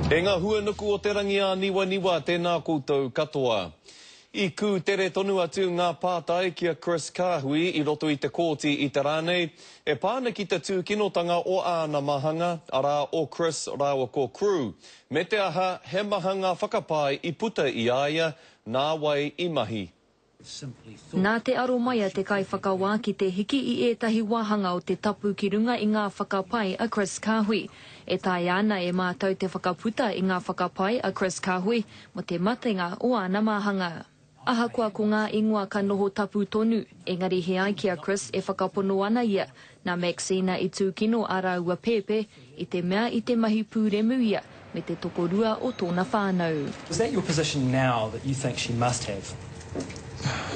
E ngā huanuku o te rangi a niwa tēnā koutou katoa. I ku tere tonu atu ngā pātai kia Chris Kāhui i roto i te kōti i te rānei, e pāna ki te tūkinotanga o āna mahanga, arā o Chris rāua ko crew. Me te aha, he mahanga whakapai i puta i aia, nā wai i mahi. Nā te aro mai a te kai whakawā ki te hiki i ētahi wāhanga o te tapu ki runga i ngā whakapai a Chris Kāhui. E tai ana e mātou te whakaputa i ngā whakapai a Chris Kāhui mo te matenga o āna mahanga. Ahakoa ko ngā ingoa ka noho tapu tonu, engari he ai ki a Chris e whakapono ana ia, nā Maxina i tūkino a rāua pēpē i te mea i te mahi pūremu ia, me te tokorua o tōna whānau. Is that your position now that you think she must have?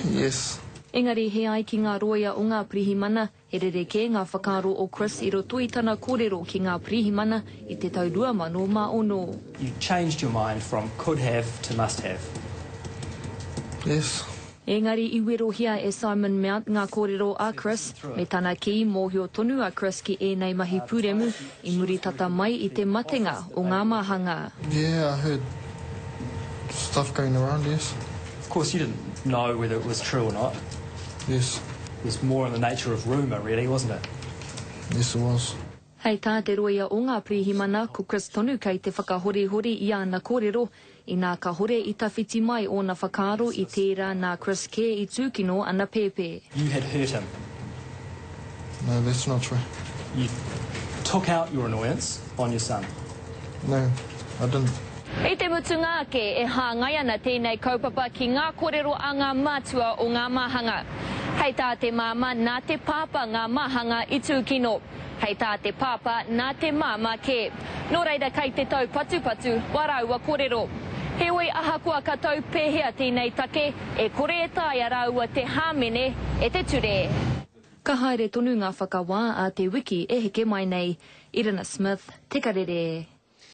Yes. Engari he ai ki ngā roia o ngā pirihimana, he rereke ngā whakaro o Chris i roto i tana kōrero ki ngā pirihimana i te tau 2010. You changed your mind from could have to must have. Yes. Engari i werohia e Simon Mount ngā kōrero a Chris, me tana ki mōhio tonu a Chris ki ēnei mahi pūremu, i muri tata mai i te matenga o ngā mahanga. Yeah, I heard stuff going around, yes. Of course, you didn't know whether it was true or not. Yes. It was more in the nature of rumour, really, wasn't it? Yes, it was. Hei tā te roia o ngā pirihimana ko Chris tonu kei te whakahore-hore i ana kōrero, i nā ka hore i tawhiti mai o na whakaro i tērā nā Chris ke i tūkino ana pēpē. You had hurt him. No, that's not true. You took out your annoyance on your son. No, I didn't. I te mutunga ake e hāngai ana tēnei kaupapa ki ngā kōrero a ngā mātua o ngā mahanga. Hei tā te māma nā te pāpa ngā mahanga i tūkino. Hei tā te pāpa nā te māma ke. Nō reira kei te tau patu-patu, waraua kōrero. Heoi ahakoa ka tau pēhea tēnei take, e kore e tai a rāua te hāmene e te ture. Ka haere tonu ngā whakawā a te wiki e heke mai nei. Irina Smith, Te Karere.